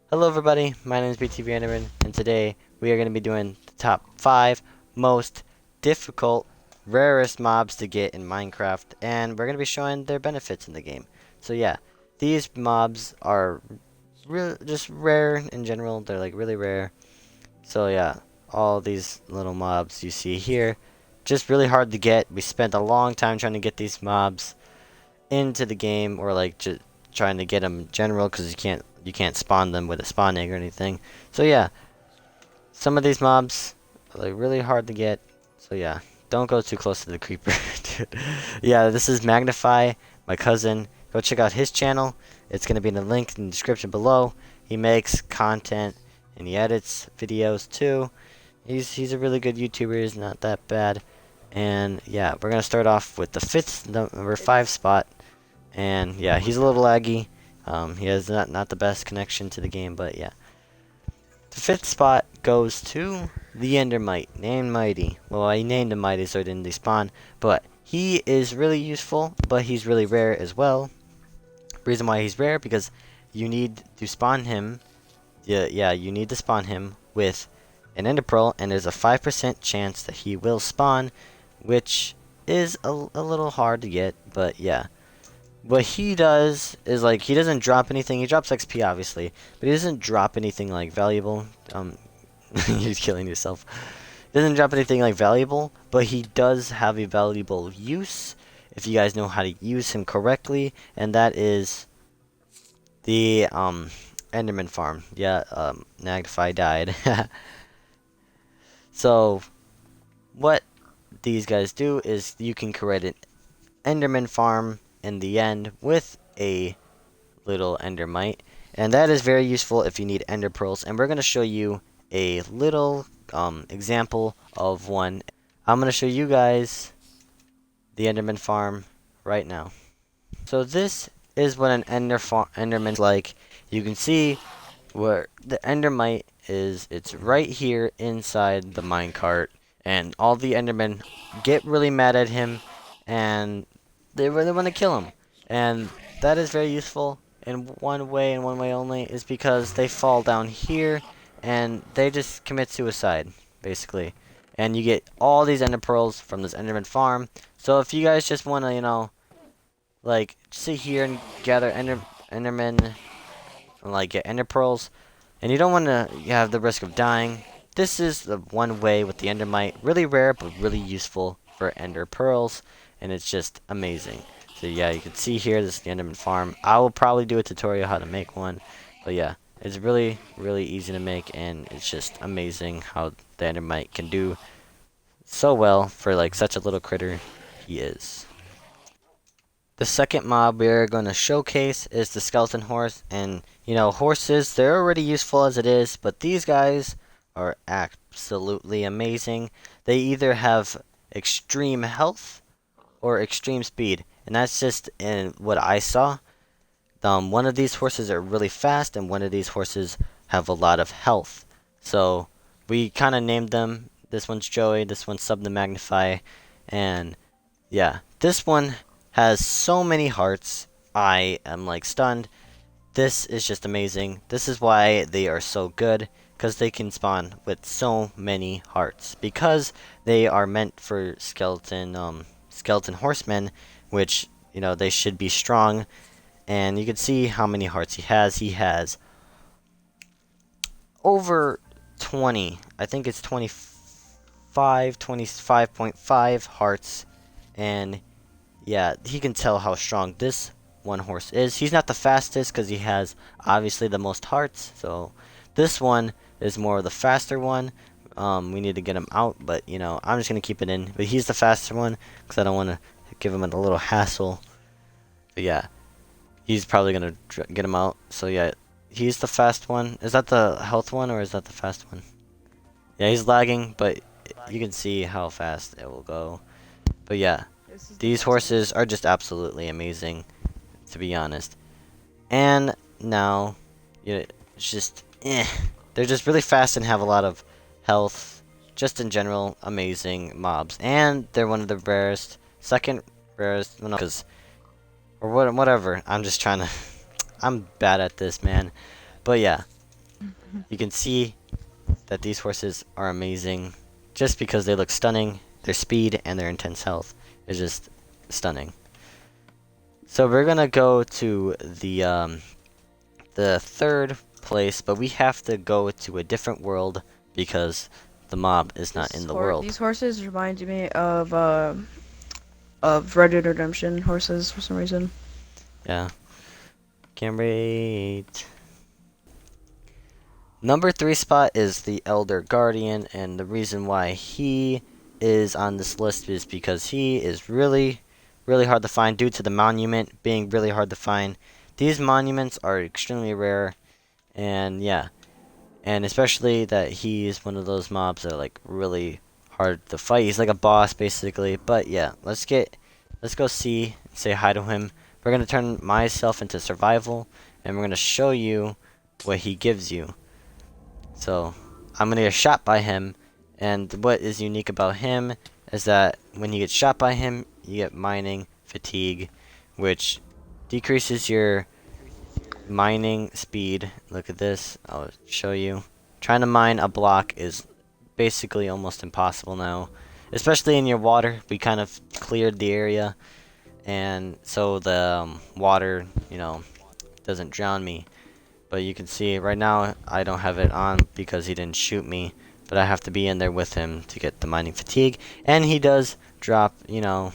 Hello everybody, my name is BTV Enderman, and today we are going to be doing the top 5 most difficult, rarest mobs to get in Minecraft, and we're going to be showing their benefits in the game. So yeah, these mobs are just rare in general, they're like really rare. So yeah, all these little mobs you see here, just really hard to get. We spent a long time trying to get these mobs into the game, or like just trying to get them in general, because you can't spawn them with a spawn egg or anything. So yeah, some of these mobs are like really hard to get. So yeah, don't go too close to the creeper. Dude. Yeah, this is Magnify, my cousin. Go check out his channel. It's gonna be in the link in the description below. He makes content and he edits videos too. He's a really good YouTuber. He's not that bad. And yeah, we're gonna start off with the number 5 spot. And yeah, he's a little laggy. He has not the best connection to the game, but yeah. The 5th spot goes to the Endermite, named Mighty. Well, I named him Mighty so he didn't despawn, but he is really useful, but he's really rare as well. Reason why he's rare, because you need to spawn him. Yeah, you need to spawn him with an Ender Pearl, and there's a 5% chance that he will spawn, which is a little hard to get, but yeah. What he does is, like, he doesn't drop anything. He drops XP, obviously, but he doesn't drop anything, like, valuable. You're killing yourself. He doesn't drop anything, like, valuable, but he does have a valuable use, if you guys know how to use him correctly, and that is the, Enderman farm. Yeah, Magnify died. So, what these guys do is you can create an Enderman farm in the end with a little endermite, and that is very useful if you need ender pearls. And we're going to show you a little example of one. I'm going to show you guys the enderman farm right now. So this is what an enderman is like. You can see where the endermite is. It's right here inside the minecart, and all the endermen get really mad at him, and they really want to kill him. And that is very useful in one way, and one way only, is because they fall down here and they just commit suicide, basically. And you get all these ender pearls from this enderman farm. So if you guys just want to, like, sit here and gather endermen and, like, get ender pearls, and you don't want to have the risk of dying, this is the one way with the endermite. Really rare, but really useful for ender pearls, and it's just amazing. So yeah, you can see here, this is the enderman farm. I will probably do a tutorial how to make one, but yeah, it's really, really easy to make, and it's just amazing how the endermite can do so well for, like, such a little critter he is. The second mob we're going to showcase is the skeleton horse, and horses, they're already useful as it is, but these guys are absolutely amazing. They either have extreme health or extreme speed, and that's just in what I saw. One of these horses are really fast, and one of these horses have a lot of health. So we kind of named them. This one's Joey, this one's Sub the Magnify, and yeah, this one has so many hearts. I am, like, stunned. This is just amazing. This is why they are so good, because they can spawn with so many hearts, because they are meant for skeleton horsemen, which they should be strong. And you can see how many hearts he has. He has over 20. I think it's 25.5 hearts, and yeah, he can tell how strong this one horse is. He's not the fastest because he has obviously the most hearts. So this one is more of the faster one. We need to get him out, but I'm just gonna keep it in. But he's the faster one because I don't want to give him a little hassle. But yeah, he's probably gonna get him out. So yeah, he's the fast one. Is that the health one or is that the fast one? Yeah, he's lagging, but you can see how fast it will go. But yeah, these horses are just absolutely amazing, to be honest. And now, it's just, they're just really fast and have a lot of health. Just in general, amazing mobs. And they're one of the rarest, second rarest, well, no, because, or whatever. I'm just trying to, I'm bad at this, man. But yeah, You can see that these horses are amazing just because they look stunning. Their speed and their intense health is just stunning. So we're gonna go to the third place, but we have to go to a different world because the mob is not in the world. These horses remind me of Red Dead Redemption horses for some reason. Yeah, can't wait. Number 3 spot is the Elder Guardian, and the reason why he is on this list is because he is really, really hard to find due to the monument being really hard to find. These monuments are extremely rare, and yeah, and especially that he is one of those mobs that are like really hard to fight. He's like a boss basically, but yeah, let's go say hi to him. We're gonna turn myself into survival, and we're gonna show you what he gives you. So I'm gonna get shot by him, and what is unique about him is that when you get shot by him, you get mining fatigue, which decreases your mining speed. Look at this. I'll show you. Trying to mine a block is basically almost impossible now, especially in your water. We kind of cleared the area, and so the water, doesn't drown me. But you can see right now I don't have it on because he didn't shoot me. But I have to be in there with him to get the mining fatigue. And he does drop, I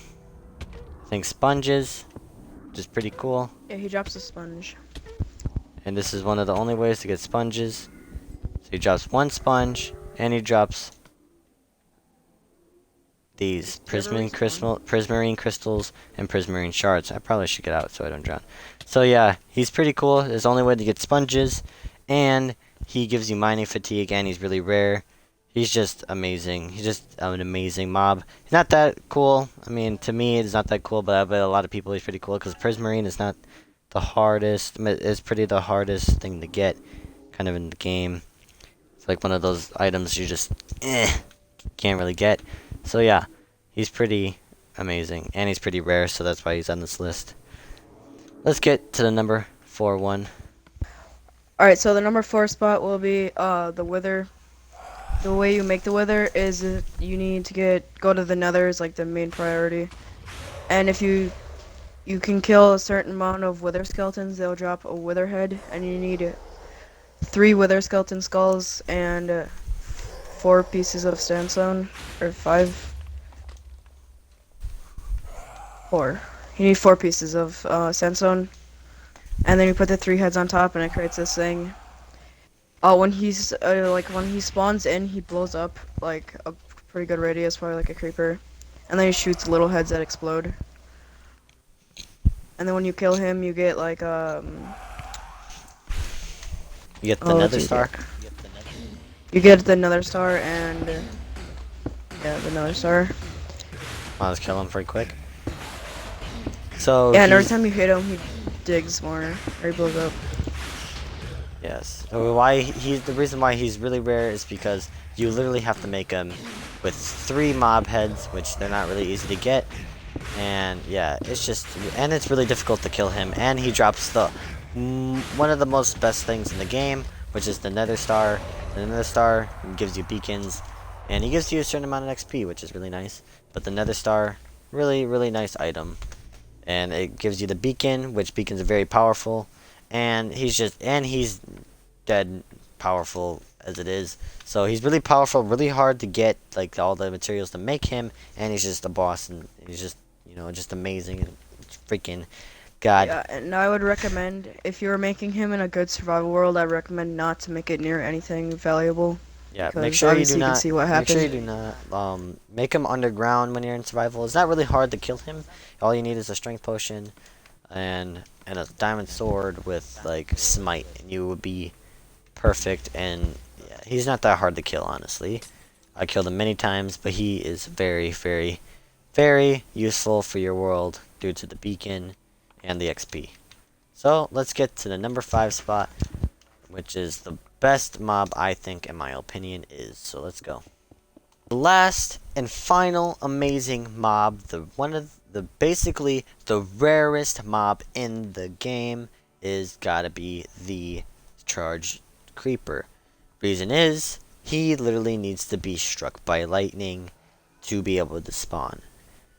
think sponges, which is pretty cool. Yeah, he drops a sponge. And this is one of the only ways to get sponges. So he drops one sponge, and he drops these Do you ever waste one? prismarine crystals and prismarine shards. I probably should get out so I don't drown. So yeah, he's pretty cool. There's only way to get sponges, and he gives you mining fatigue, and he's really rare. He's just amazing. He's just an amazing mob. He's not that cool. I mean, to me, it's not that cool, but I bet a lot of people he's pretty cool because prismarine is not the hardest. It's pretty the hardest thing to get, kind of in the game. It's like one of those items you just can't really get. So yeah, he's pretty amazing, and he's pretty rare, so that's why he's on this list. Let's get to the number 4 one. All right, so the number 4 spot will be the Wither. The way you make the Wither is you need to go to the Nether is like the main priority, and if you can kill a certain amount of Wither skeletons, they'll drop a Wither head, and you need 3 Wither skeleton skulls and 4 pieces of sandstone, or 5, 4. You need 4 pieces of sandstone, and then you put the 3 heads on top, and it creates this thing. When he spawns in, he blows up like a pretty good radius, probably like a creeper, and then he shoots little heads that explode. And then when you kill him, you get like You get the oh, what Nether do you Star. get? You get the Nether Star and yeah, the Nether Star. I'll just kill him pretty quick. So Yeah, and every time you hit him, he digs more, or he blows up. yes. The reason why he's really rare is because you literally have to make him with 3 mob heads, which they're not really easy to get. And yeah, it's really difficult to kill him. And he drops one of the most best things in the game, which is the Nether Star. The Nether Star gives you beacons, and he gives you a certain amount of XP, which is really nice. But the Nether Star, really, really nice item. And it gives you the beacon, which beacons are very powerful. And he's dead powerful as it is. So he's really powerful, really hard to get like all the materials to make him, and he's just a boss, and he's just just amazing and freaking god. Yeah, and I would recommend if you're making him in a good survival world, I recommend not to make it near anything valuable. Yeah, Because obviously you can see what make sure you happened. do not make him underground when you're in survival. It's not really hard to kill him. All you need is a strength potion and a diamond sword with like smite, and you would be perfect. And yeah, he's not that hard to kill, honestly. I killed him many times, but he is very, very, very useful for your world due to the beacon and the XP. So let's get to the number 5 spot, which is the best mob, I think, in my opinion, is. So let's go. The last and final amazing mob, basically the rarest mob in the game, is gotta be the charge creeper. Reason is, he literally needs to be struck by lightning to be able to spawn.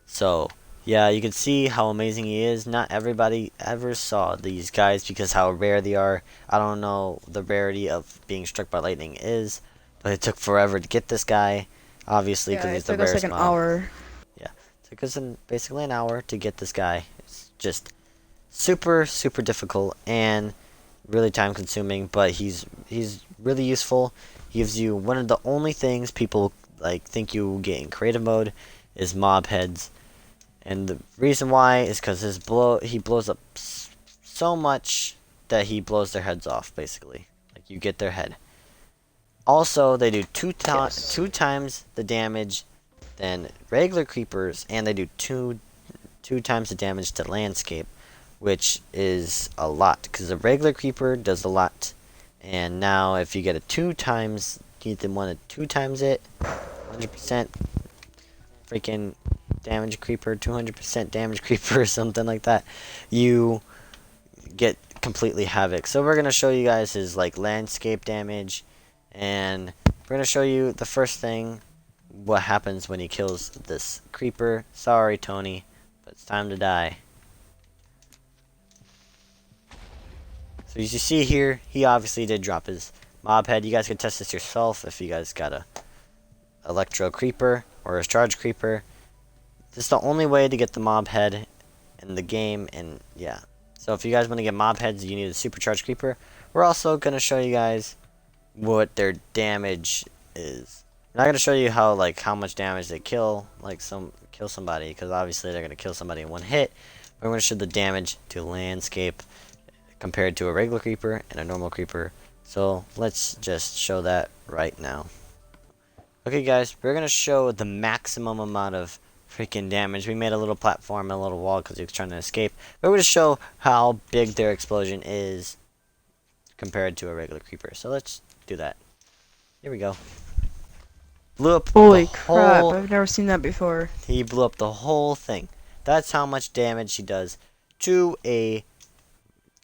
So, yeah, you can see how amazing he is. Not everybody ever saw these guys because how rare they are. I don't know the rarity of being struck by lightning is, but it took forever to get this guy, obviously, Yeah, because he's it the took us like rarest an mob. hour. Yeah, it took us basically an hour to get this guy. It's just super, super difficult and really time consuming, but he's really useful. He gives you one of the only things people like think you will get in creative mode is mob heads. And the reason why is because he blows up so much that he blows their heads off, basically. Like, you get their head. Also, they do Yes. two times the damage than regular creepers, and they do two times the damage to landscape, which is a lot, because a regular creeper does a lot. And now, if you get a two times, you need to want to two times it, 100% freaking damage creeper, 200% damage creeper, or something like that, you get completely havoc. So we're gonna show you guys his like landscape damage, and we're gonna show you the first thing, what happens when he kills this creeper. Sorry, Tony, but it's time to die. So as you see here, he obviously did drop his mob head. You guys can test this yourself if you guys got a electro creeper or a charge creeper. This is the only way to get the mob head in the game, and yeah. So if you guys want to get mob heads, you need a supercharged creeper. We're also going to show you guys what their damage is. I'm not going to show you how much damage they kill, kill somebody, because obviously they're going to kill somebody in one hit. But we're going to show the damage to landscape compared to a regular creeper and a normal creeper. So let's just show that right now. Okay guys, we're going to show the maximum amount of freaking damage. We made a little platform and a little wall because he was trying to escape. But we're going to show how big their explosion is compared to a regular creeper. So let's do that. Here we go. Blew up the Holy crap, whole... I've never seen that before. He blew up the whole thing. That's how much damage he does to a...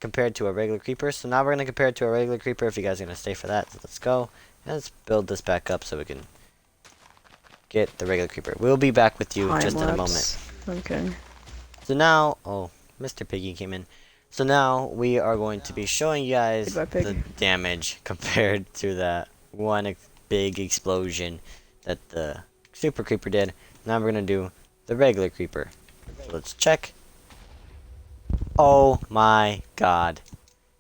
compared to a regular creeper. So now we're going to compare it to a regular creeper if you guys are going to stay for that. So let's go. And let's build this back up so we can get the regular creeper. We'll be back with you Time just in a moment. lapse. Okay. So now, oh, Mr. Piggy came in. So now we are going to be showing you guys Goodbye, Pig. the damage compared to that one big explosion that the super creeper did. Now we're gonna do the regular creeper. So let's check. Oh my god.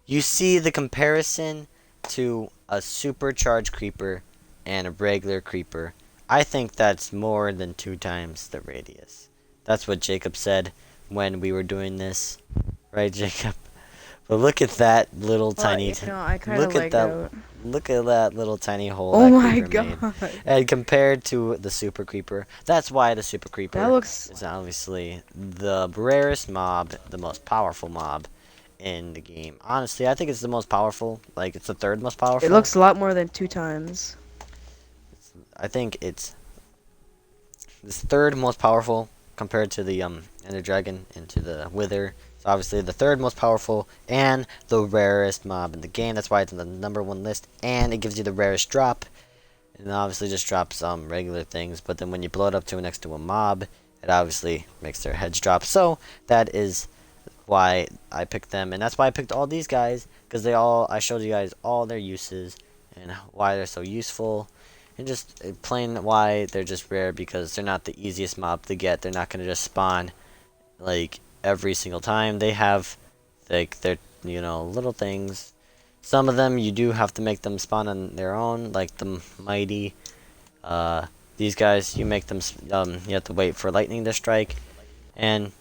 You see the comparison to a supercharged creeper and a regular creeper. I think that's more than 2 times the radius. That's what Jacob said when we were doing this. Right, Jacob? But look at that little tiny... I kind of lagged out. Look at that little tiny hole Oh that my creeper made. god. And compared to the super creeper, that's why the super creeper That looks... is obviously the rarest mob, the most powerful mob in the game. Honestly, I think it's the most powerful. Like, it's the third most powerful. It looks a lot more than 2 times. I think it's this third most powerful compared to the Ender Dragon and to the Wither. It's obviously the third most powerful and the rarest mob in the game. That's why it's on the #1 list, and it gives you the rarest drop. And obviously just drops regular things, but then when you blow it up to next to a mob, it obviously makes their heads drop. So that is why I picked them, and that's why I picked all these guys, because I showed you guys all their uses and why they're so useful. And just plain why they're just rare, because they're not the easiest mob to get. They're not going to just spawn like every single time. They have like their little things. Some of them you do have to make them spawn on their own, like the mighty. These guys you make them you have to wait for lightning to strike, and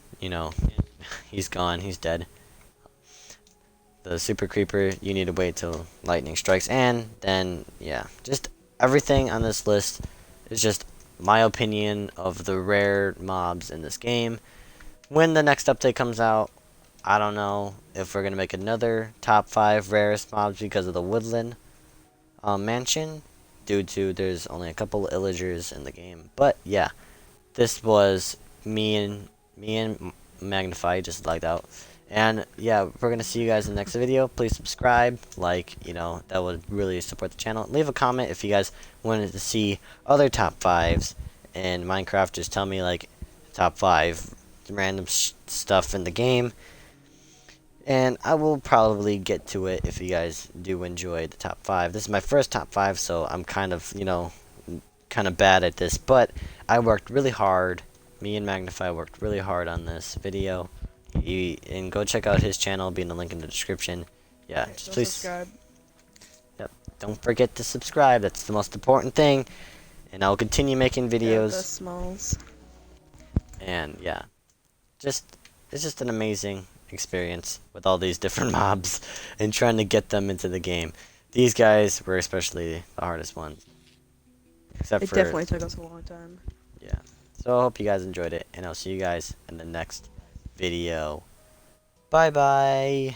he's gone, he's dead. The super creeper you need to wait till lightning strikes, and then yeah, just everything on this list is just my opinion of the rare mobs in this game. When the next update comes out, I don't know if we're going to make another top 5 rarest mobs because of the woodland mansion, due to there's only a couple illagers in the game. But yeah, this was me and Magnify just lagged out, And yeah, we're gonna see you guys in the next video. Please subscribe, like, that would really support the channel. Leave a comment if you guys wanted to see other top fives in Minecraft. Just tell me like top five random stuff in the game, and I will probably get to it if you guys do enjoy the top five. This is my first top five, so I'm kind of kind of bad at this, but I worked really hard. Me and Magnify worked really hard on this video. And go check out his channel, be in the link in the description. Yeah, Yeah, just go please, subscribe. yep, don't forget to subscribe. That's the most important thing. And I'll continue making Yeah, the videos. smalls. And yeah, just it's just an amazing experience with all these different mobs and trying to get them into the game. These guys were especially the hardest ones, except It for definitely took us a long time. yeah. So I hope you guys enjoyed it, and I'll see you guys in the next video. Bye bye.